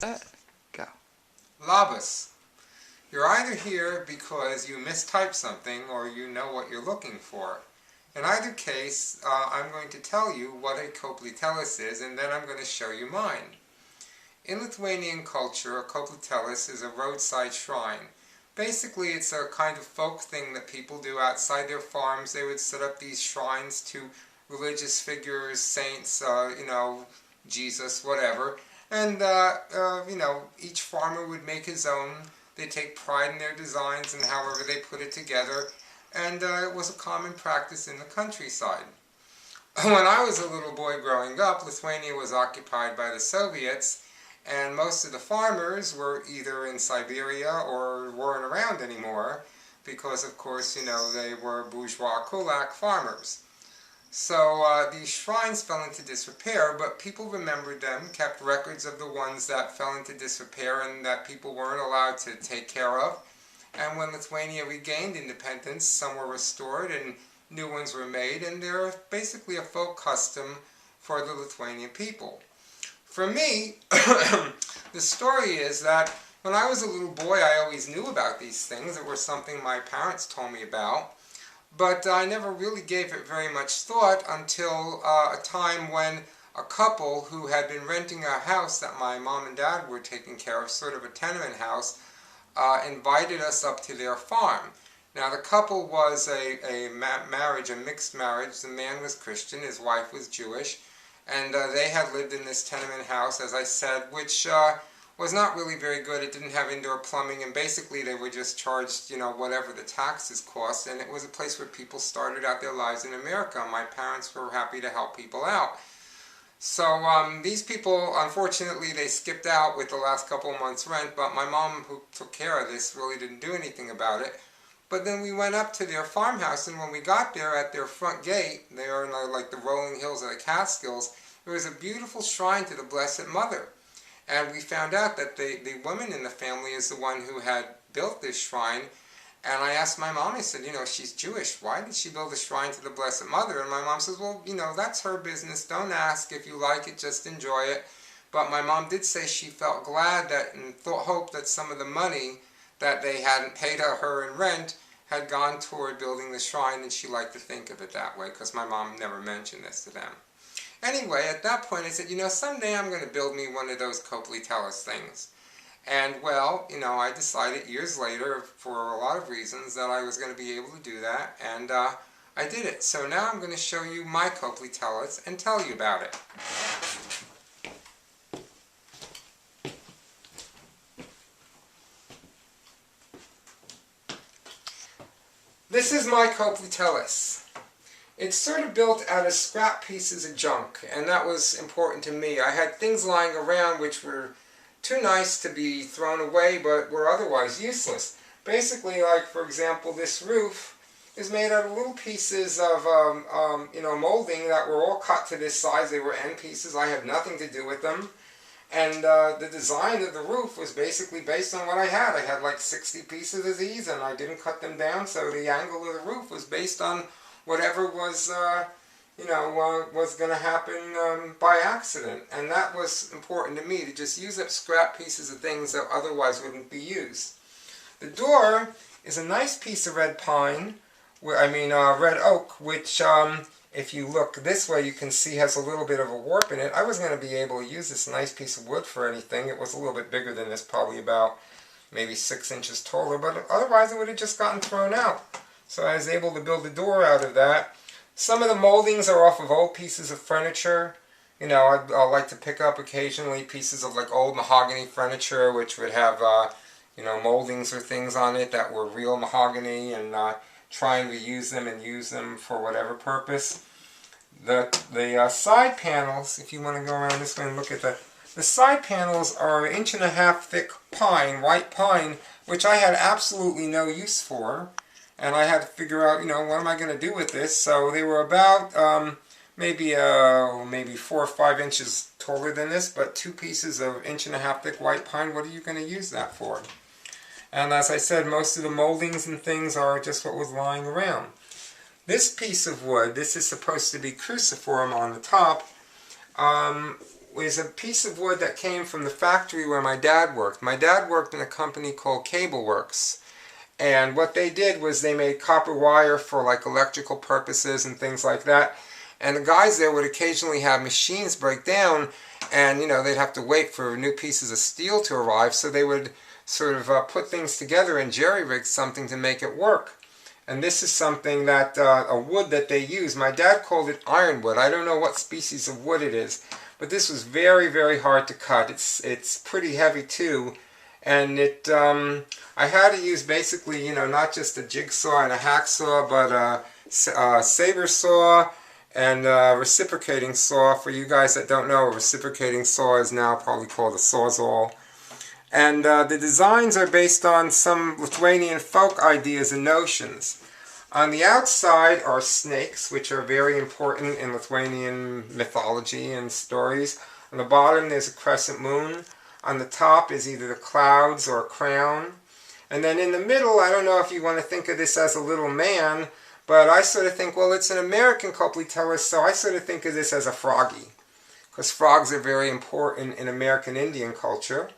Go. Labas. You're either here because you mistyped something or you know what you're looking for. In either case, I'm going to tell you what a Koplyteles is, and then I'm going to show you mine. In Lithuanian culture, a Koplyteles is a roadside shrine. Basically, it's a kind of folk thing that people do outside their farms. They would set up these shrines to religious figures, saints, Jesus, whatever. And, each farmer would make his own. They take pride in their designs and however they put it together. And it was a common practice in the countryside. When I was a little boy growing up, Lithuania was occupied by the Soviets, and most of the farmers were either in Siberia or weren't around anymore because, of course, they were bourgeois kulak farmers. So these shrines fell into disrepair, but people remembered them, kept records of the ones that fell into disrepair and that people weren't allowed to take care of. And when Lithuania regained independence, some were restored and new ones were made, and they're basically a folk custom for the Lithuanian people. For me, the story is that when I was a little boy, I always knew about these things. It was something my parents told me about. But I never really gave it very much thought until a time when a couple who had been renting a house that my mom and dad were taking care of, sort of a tenement house, invited us up to their farm. Now the couple was a mixed marriage. The man was Christian, his wife was Jewish, and they had lived in this tenement house, as I said, which was not really very good. It didn't have indoor plumbing, and basically they were just charged, whatever the taxes cost, and it was a place where people started out their lives in America. My parents were happy to help people out. So these people, unfortunately, they skipped out with the last couple of months' rent, but my mom, who took care of this, really didn't do anything about it. But then we went up to their farmhouse, and when we got there at their front gate, they are in like the rolling hills of the Catskills, there was a beautiful shrine to the Blessed Mother. And we found out that the woman in the family is the one who had built this shrine. And I asked my mom, I said, she's Jewish. Why did she build a shrine to the Blessed Mother? And my mom says, well, that's her business. Don't ask. If you like it, just enjoy it. But my mom did say she felt glad that and hoped that some of the money that they hadn't paid her in rent had gone toward building the shrine, and she liked to think of it that way because my mom never mentioned this to them. Anyway, at that point I said, someday I'm going to build me one of those Koplyteles things. And well, I decided years later, for a lot of reasons, that I was going to be able to do that, and I did it. So now I'm going to show you my Koplyteles and tell you about it. This is my Koplyteles. It's sort of built out of scrap pieces of junk, and that was important to me. I had things lying around which were too nice to be thrown away, but were otherwise useless. Basically, like, for example, this roof is made out of little pieces of, molding that were all cut to this size. They were end pieces. I had nothing to do with them. And the design of the roof was basically based on what I had. I had like 60 pieces of these, and I didn't cut them down, so the angle of the roof was based on whatever was, was going to happen by accident. And that was important to me, to just use up scrap pieces of things that otherwise wouldn't be used. The door is a nice piece of red pine, red oak, which, if you look this way, you can see has a little bit of a warp in it. I wasn't going to be able to use this nice piece of wood for anything. It was a little bit bigger than this, probably about maybe 6 inches taller, but otherwise it would have just gotten thrown out. So I was able to build a door out of that. Some of the moldings are off of old pieces of furniture. I like to pick up occasionally pieces of like old mahogany furniture, which would have, moldings or things on it that were real mahogany, and try and reuse them and use them for whatever purpose. The side panels, if you want to go around this way and look at the side panels are 1.5 inch thick pine, white pine, which I had absolutely no use for. And I had to figure out, what am I going to do with this? So they were about maybe 4 or 5 inches taller than this, but 2 pieces of 1.5 inch thick white pine. What are you going to use that for? And as I said, most of the moldings and things are just what was lying around. This piece of wood, this is supposed to be cruciform on the top. is a piece of wood that came from the factory where my dad worked. My dad worked in a company called Cable Works. And what they did was they made copper wire for like electrical purposes and things like that. And the guys there would occasionally have machines break down, and they'd have to wait for new pieces of steel to arrive, so they would sort of put things together and jerry-rig something to make it work. And this is something that, a wood that they use. My dad called it ironwood. I don't know what species of wood it is, but this was very, very hard to cut. It's pretty heavy too, and I had to use basically, not just a jigsaw and a hacksaw, but a saber saw and a reciprocating saw. For you guys that don't know, a reciprocating saw is now probably called a sawzall. And the designs are based on some Lithuanian folk ideas and notions. On the outside are snakes, which are very important in Lithuanian mythology and stories. On the bottom there's a crescent moon. On the top is either the clouds or a crown. And then in the middle, I don't know if you want to think of this as a little man, but I sort of think, well, it's an American Koplyteles, so I sort of think of this as a froggy, because frogs are very important in American Indian culture.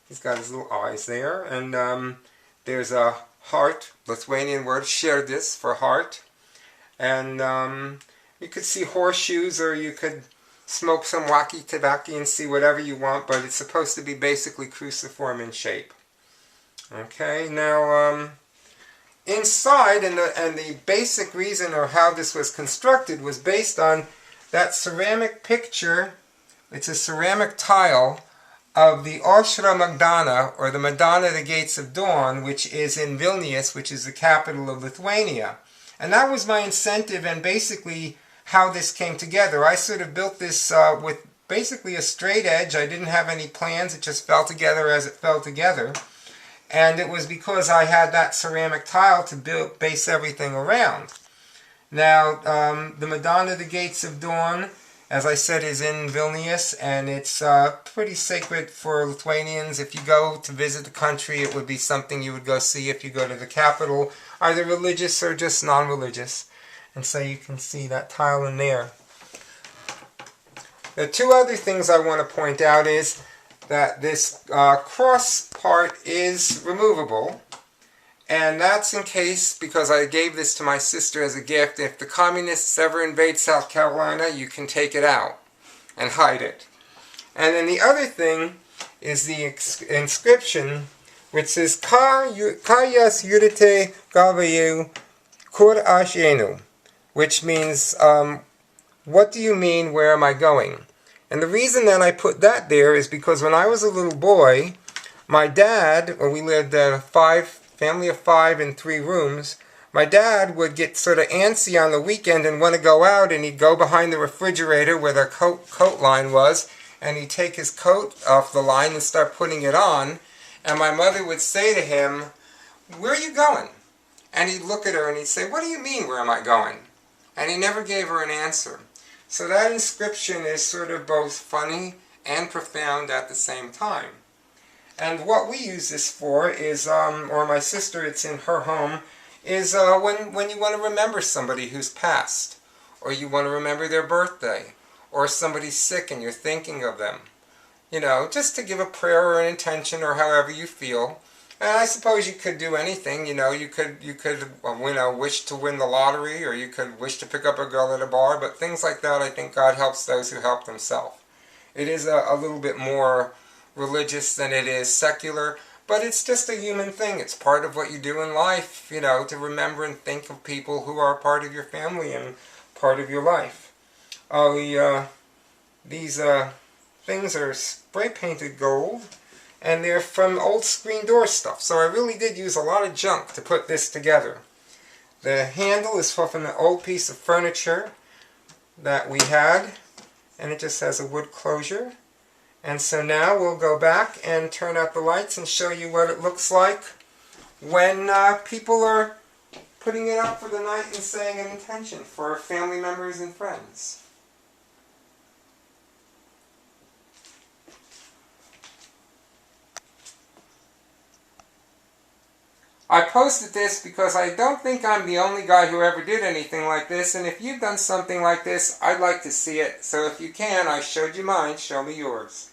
He's got his little eyes there, and there's a heart, Lithuanian word, širdis, for heart. And you could see horseshoes, or you could smoke some wacky tobacco and see whatever you want, but it's supposed to be basically cruciform in shape. Okay, now inside, and the basic reason or how this was constructed was based on that ceramic picture. It's a ceramic tile of the Aushra Magdana, or the Madonna of the Gates of Dawn, which is in Vilnius, which is the capital of Lithuania. And that was my incentive and basically how this came together. I sort of built this with basically a straight edge. I didn't have any plans. It just fell together as it fell together. And it was because I had that ceramic tile to base everything around. Now, the Madonna of the Gates of Dawn, as I said, is in Vilnius, and it's pretty sacred for Lithuanians. If you go to visit the country, it would be something you would go see if you go to the capital, either religious or just non-religious. And so you can see that tile in there. The two other things I want to point out is that this cross part is removable, and that's in case, because I gave this to my sister as a gift, if the communists ever invade South Carolina, you can take it out and hide it. And then the other thing is the inscription, which says Kayas Yurite Galvayu Kur Ashenu, which means, what do you mean, where am I going? And the reason that I put that there is because when I was a little boy, my dad, we lived a family of 5 in 3 rooms, my dad would get sort of antsy on the weekend and want to go out, and he'd go behind the refrigerator where the coat line was, and he'd take his coat off the line and start putting it on, and my mother would say to him, "Where are you going?" And he'd look at her and he'd say, "What do you mean, where am I going?" And he never gave her an answer. So that inscription is sort of both funny and profound at the same time. And what we use this for is, or my sister, it's in her home, is when you want to remember somebody who's passed, or you want to remember their birthday, or somebody's sick and you're thinking of them. Just to give a prayer or an intention or however you feel. And I suppose you could do anything, you could wish to win the lottery, or you could wish to pick up a girl at a bar, but things like that, I think God helps those who help themselves. It is a little bit more religious than it is secular, but it's just a human thing. It's part of what you do in life, to remember and think of people who are part of your family and part of your life. These things are spray painted gold, and they're from old screen door stuff, so I really did use a lot of junk to put this together. The handle is from an old piece of furniture that we had, and it just has a wood closure. And so now we'll go back and turn out the lights and show you what it looks like when people are putting it up for the night and saying an intention for family members and friends. I posted this because I don't think I'm the only guy who ever did anything like this, and if you've done something like this, I'd like to see it. So if you can, I showed you mine, show me yours.